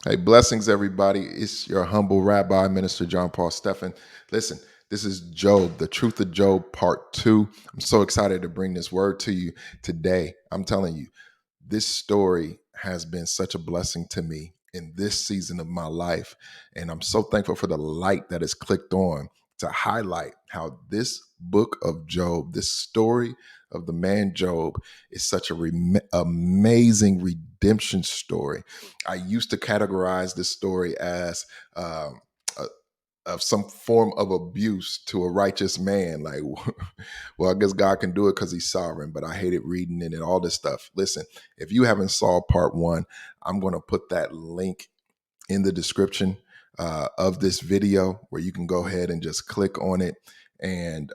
Hey, blessings, everybody. It's your humble rabbi, Minister Jon-Paul Stephen. Listen, this is Job, the truth of Job, part two. I'm so excited to bring this word to you today. I'm telling you, this story has been such a blessing to me in this season of my life. And I'm so thankful for the light that is clicked on to highlight how this book of Job, this story of the man Job, is such a amazing redemption story. I used to categorize this story as a, of some form of abuse to a righteous man. Like, well, I guess God can do it because he's sovereign, but I hated reading it and all this stuff. Listen, if you haven't saw part one, I'm going to put that link in the description of this video where you can go ahead and just click on it and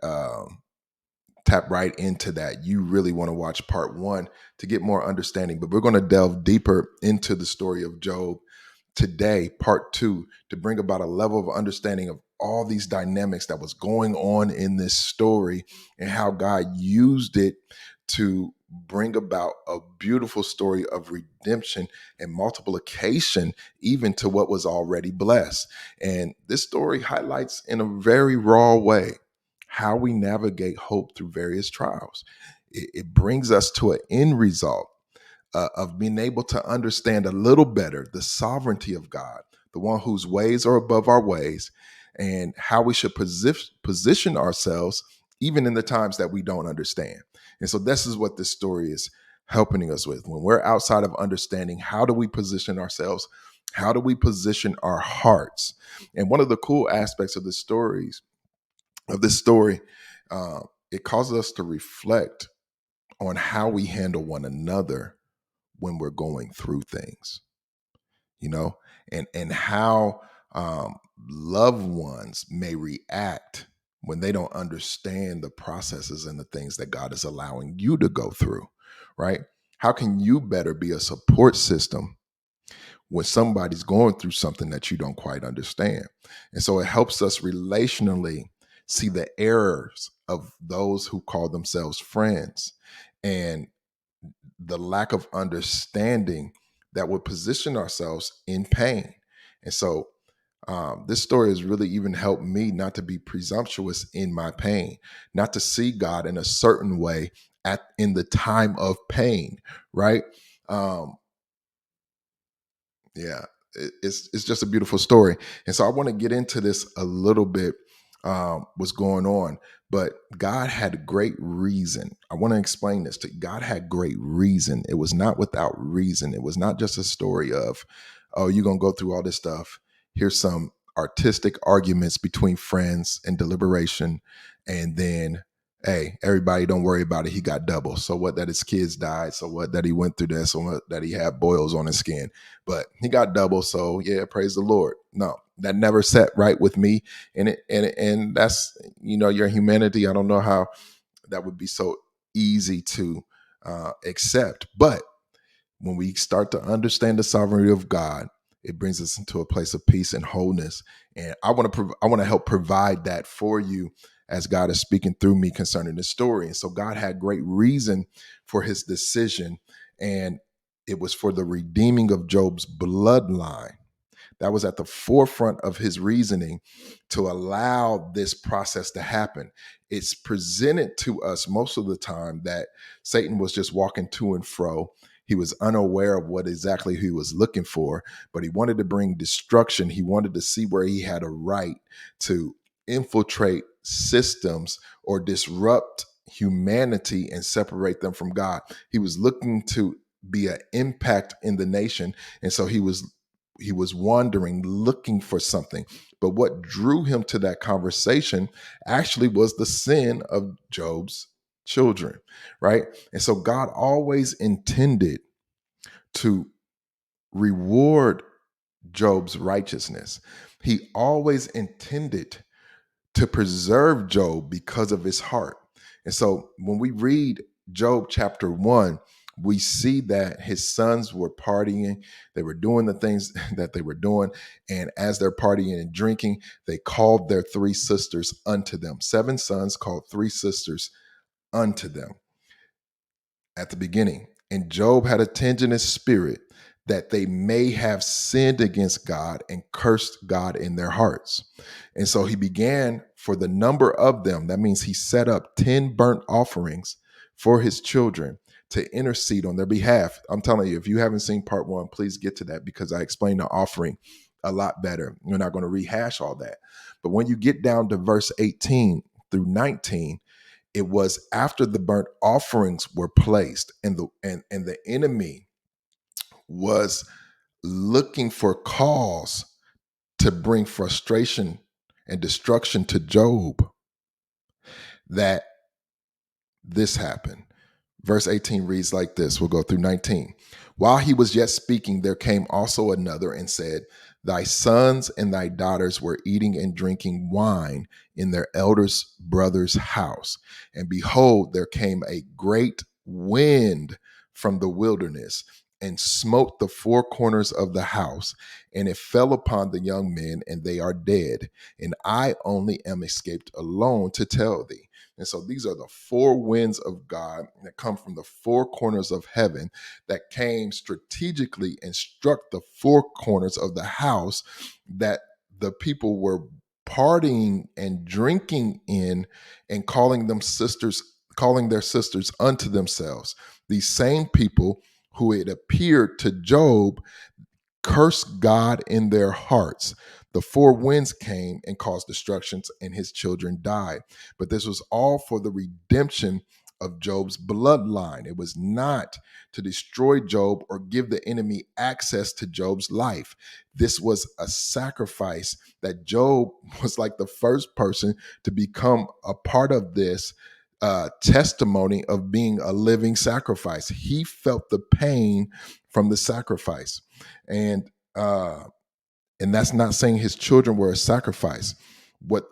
tap right into that. You really want to watch part one to get more understanding, but we're going to delve deeper into the story of Job today, part two, to bring about a level of understanding of all these dynamics that was going on in this story and how God used it to bring about a beautiful story of redemption and multiplication, even to what was already blessed. And this story highlights in a very raw way how we navigate hope through various trials. It brings us to an end result of being able to understand a little better the sovereignty of God, the one whose ways are above our ways, and how we should position ourselves even in the times that we don't understand. And so this is what this story is helping us with. When we're outside of understanding, how do we position ourselves? How do we position our hearts? And one of the cool aspects of this story, uh, it causes us to reflect on how we handle one another when we're going through things, you know, and how loved ones may react when they don't understand the processes and the things that God is allowing you to go through, right? How can you better be a support system when somebody's going through something that you don't quite understand? And so it helps us relationally see the errors of those who call themselves friends and the lack of understanding that would position ourselves in pain. And so this story has really even helped me not to be presumptuous in my pain, not to see God in a certain way at in the time of pain, right? Um, yeah, it's just a beautiful story, and so I want to get into this a little bit. What's going on? But God had great reason. I want to explain this to you. God had great reason. It was not without reason. It was not just a story of, oh, you're gonna go through all this stuff. Here's some artistic arguments between friends and deliberation, and then hey, everybody don't worry about it. He got double. So what that his kids died. So what that he went through this. So what that he had boils on his skin, but he got double. So yeah, praise the Lord. No, that never sat right with me. And that's, you know, your humanity. I don't know how that would be so easy to accept. But when we start to understand the sovereignty of God, it brings us into a place of peace and wholeness. And I want to help provide that for you as God is speaking through me concerning this story. And so God had great reason for his decision, and it was for the redeeming of Job's bloodline. That was at the forefront of his reasoning to allow this process to happen. It's presented to us most of the time that Satan was just walking to and fro. He was unaware of what exactly he was looking for, but he wanted to bring destruction. He wanted to see where he had a right to infiltrate systems or disrupt humanity and separate them from God. He was looking to be an impact in the nation. And so he was wandering, looking for something. But what drew him to that conversation actually was the sin of Job's children, right? And so God always intended to reward Job's righteousness. He always intended to preserve Job because of his heart. And so when we read Job chapter 1, we see that his sons were partying. They were doing the things that they were doing. And as they're partying and drinking, they called their three sisters unto them. Seven sons called three sisters unto them at the beginning. And Job had a tinge in his spirit that they may have sinned against God and cursed God in their hearts. And so he began for the number of them. That means he set up 10 burnt offerings for his children to intercede on their behalf. I'm telling you, if you haven't seen part one, please get to that because I explained the offering a lot better. We're not going to rehash all that. But when you get down to verse 18 through 19, it was after the burnt offerings were placed and the enemy was looking for cause to bring frustration and destruction to Job that this happened. Verse 18 reads like this. We'll go through 19. While he was yet speaking, there came also another and said, Thy sons and thy daughters were eating and drinking wine in their eldest brother's house. And behold, there came a great wind from the wilderness and smote the four corners of the house, and it fell upon the young men, and they are dead. And I only am escaped alone to tell thee. And so these are the four winds of God that come from the four corners of heaven that came strategically and struck the four corners of the house that the people were partying and drinking in and calling their sisters unto themselves. These same people who it appeared to Job cursed God in their hearts. The four winds came and caused destructions, and his children died. But this was all for the redemption of Job's bloodline. It was not to destroy Job or give the enemy access to Job's life. This was a sacrifice that Job was like the first person to become a part of this testimony of being a living sacrifice. He felt the pain from the sacrifice. And uh and that's not saying his children were a sacrifice. What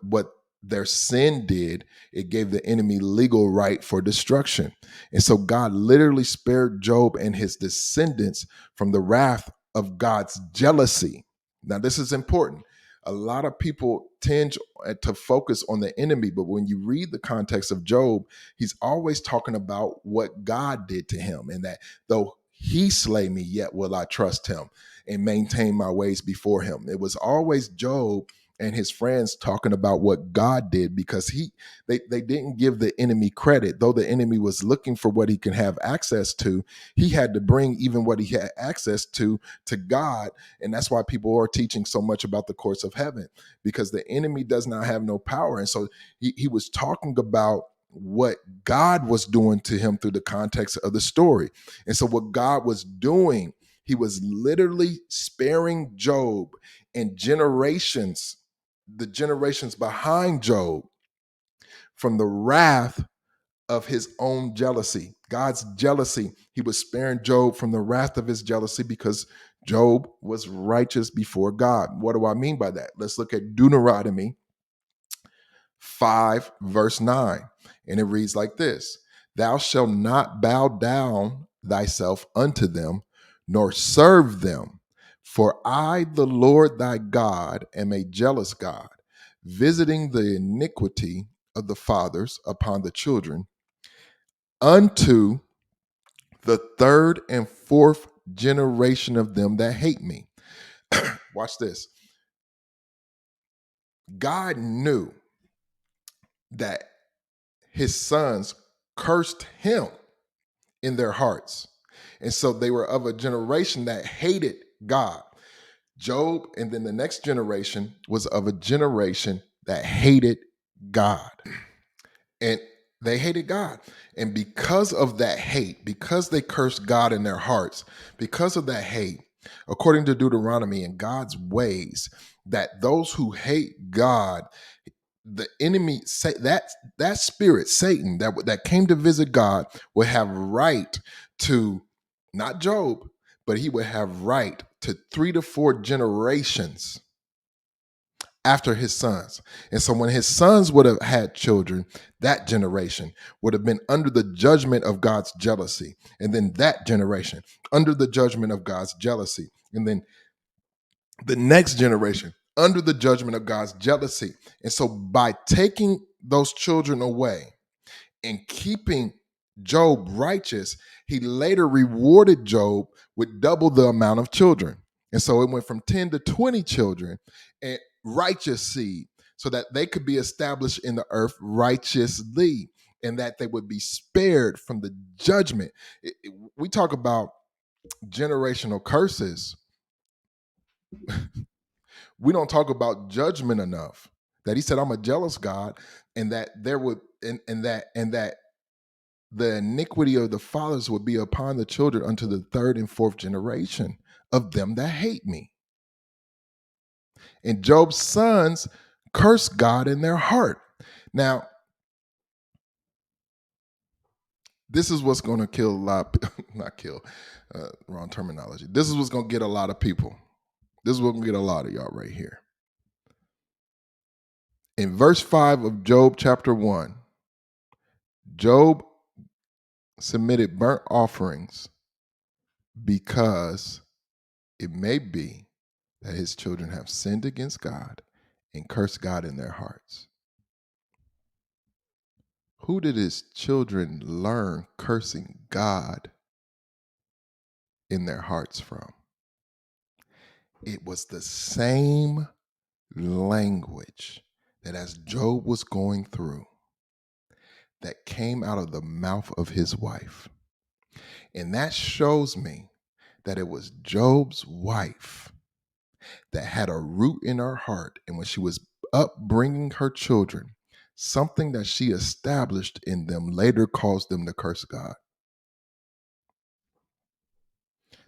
their sin did, it gave the enemy legal right for destruction. And so God literally spared Job and his descendants from the wrath of God's jealousy. Now this is important. A lot of people tend to focus on the enemy, but when you read the context of Job, he's always talking about what God did to him, and that though he slay me, yet will I trust him and maintain my ways before him. It was always Job and his friends talking about what God did, because they didn't give the enemy credit. Though the enemy was looking for what he can have access to, he had to bring even what he had access to God. And that's why people are teaching so much about the courts of heaven, because the enemy does not have no power. And so he was talking about what God was doing to him through the context of the story. And so what God was doing, he was literally sparing Job and the generations behind Job, from the wrath of his own jealousy. God's jealousy, he was sparing Job from the wrath of his jealousy because Job was righteous before God. What do I mean by that? Let's look at Deuteronomy 5, verse 9. And it reads like this: Thou shalt not bow down thyself unto them, nor serve them. For I, the Lord thy God, am a jealous God, visiting the iniquity of the fathers upon the children, unto the third and fourth generation of them that hate me. Watch this. God knew that his sons cursed him in their hearts. And so they were of a generation that hated God. Job, and then the next generation was of a generation that hated God. And they hated God. And because of that hate, because they cursed God in their hearts, because of that hate, according to Deuteronomy and God's ways, that those who hate God, the enemy, say that spirit, Satan, that came to visit God, would have right to, not Job, but he would have right to 3 to 4 generations after his sons. And so when his sons would have had children, that generation would have been under the judgment of God's jealousy. And then that generation under the judgment of God's jealousy. And then the next generation under the judgment of God's jealousy. And so by taking those children away and keeping Job righteous, he later rewarded Job with double the amount of children. And so it went from 10 to 20 children and righteous seed so that they could be established in the earth righteously and that they would be spared from the judgment. We talk about generational curses. We don't talk about judgment enough. That he said, I'm a jealous God, and that there would and that the iniquity of the fathers would be upon the children unto the third and fourth generation of them that hate me. And Job's sons cursed God in their heart. Now, this is what's going to kill a lot of, not kill, wrong terminology. This is what's going to get a lot of people. This is what's going to get a lot of y'all right here. In verse 5 of Job chapter 1, Job submitted burnt offerings because it may be that his children have sinned against God and cursed God in their hearts. Who did his children learn cursing God in their hearts from? It was the same language that as Job was going through that came out of the mouth of his wife. And that shows me that it was Job's wife that had a root in her heart. And when she was upbringing her children, something that she established in them later caused them to curse God.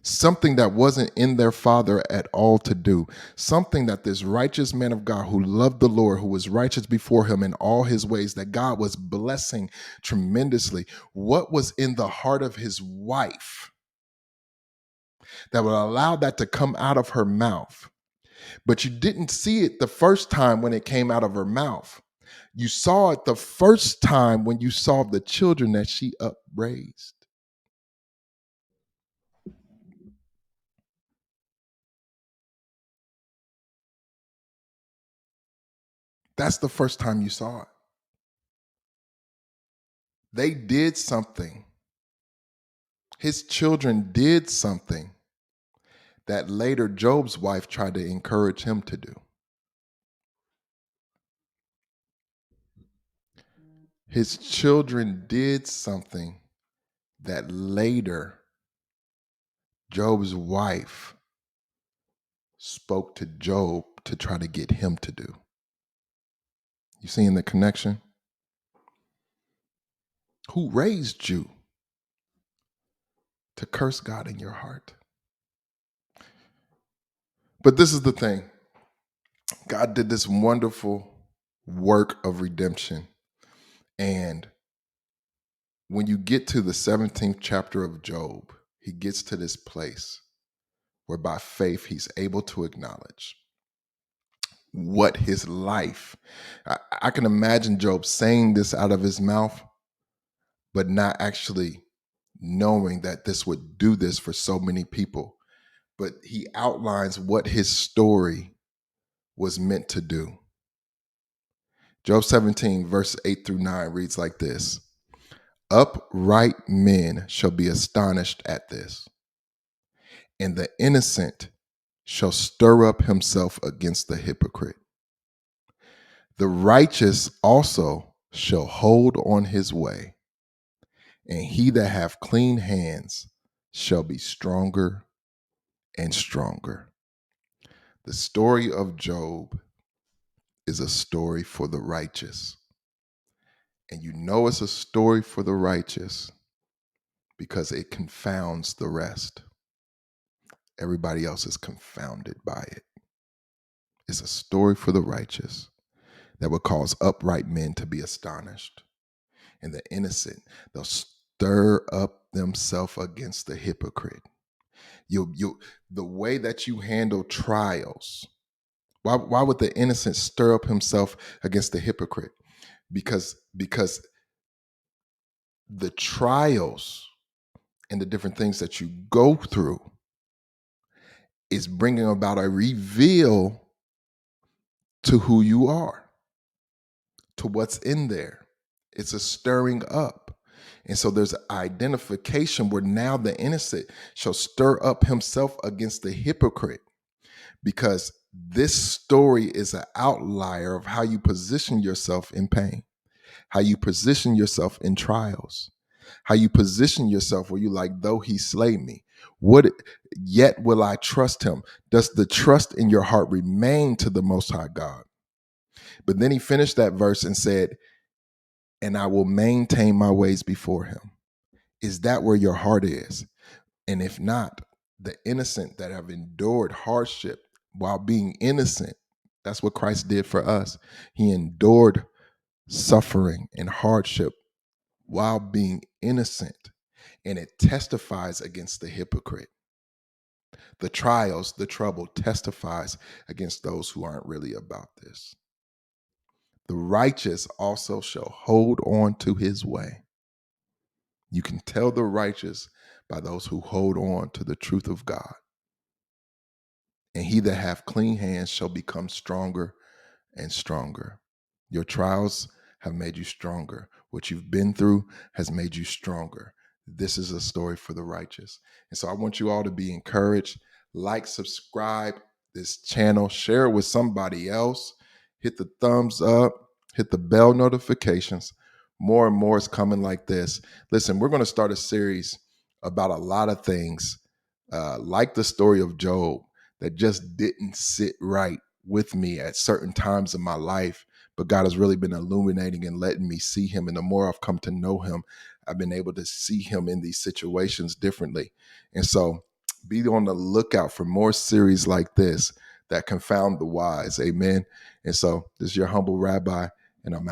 Something that wasn't in their father at all to do. Something that this righteous man of God who loved the Lord, who was righteous before him in all his ways, that God was blessing tremendously. What was in the heart of his wife that would allow that to come out of her mouth? But you didn't see it the first time when it came out of her mouth. You saw it the first time when you saw the children that she upraised. That's the first time you saw it. They did something. His children did something that later Job's wife tried to encourage him to do. His children did something that later Job's wife spoke to Job to try to get him to do. You seeing the connection? Who raised you to curse God in your heart? But this is the thing. God did this wonderful work of redemption. And when you get to the 17th chapter of Job, he gets to this place where by faith he's able to acknowledge what his life. I can imagine Job saying this out of his mouth, but not actually knowing that this would do this for so many people. But he outlines what his story was meant to do. Job 17, verse 8 through 9 reads like this: Upright men shall be astonished at this, and the innocent shall stir up himself against the hypocrite. The righteous also shall hold on his way, and he that hath clean hands shall be stronger and stronger. The story of Job is a story for the righteous. And you know it's a story for the righteous because it confounds the rest. Everybody else is confounded by it. It's a story for the righteous that would cause upright men to be astonished. And the innocent, they'll stir up themselves against the hypocrite. The way that you handle trials. Why would the innocent stir up himself against the hypocrite? Because the trials and the different things that you go through is bringing about a reveal to who you are, to what's in there. It's a stirring up. And so there's identification where now the innocent shall stir up himself against the hypocrite, because this story is an outlier of how you position yourself in pain, how you position yourself in trials, how you position yourself where you like, though he slay me, what yet will I trust him? Does the trust in your heart remain to the Most High God? But then he finished that verse and said, and I will maintain my ways before him. Is that where your heart is? And if not, the innocent that have endured hardship while being innocent, that's what Christ did for us. He endured suffering and hardship while being innocent, and it testifies against the hypocrite. The trials, the trouble testifies against those who aren't really about this. The righteous also shall hold on to his way. You can tell the righteous by those who hold on to the truth of God. And he that hath clean hands shall become stronger and stronger. Your trials have made you stronger. What you've been through has made you stronger. This is a story for the righteous. And so I want you all to be encouraged. Like, subscribe this channel, share it with somebody else, hit the thumbs up, hit the bell notifications. More and more is coming like this. Listen, we're going to start a series about a lot of things, like the story of Job, that just didn't sit right with me at certain times in my life, but God has really been illuminating and letting me see him. And the more I've come to know him, I've been able to see him in these situations differently. And so be on the lookout for more series like this that confound the wise. Amen. And so this is your humble rabbi, and I'm out.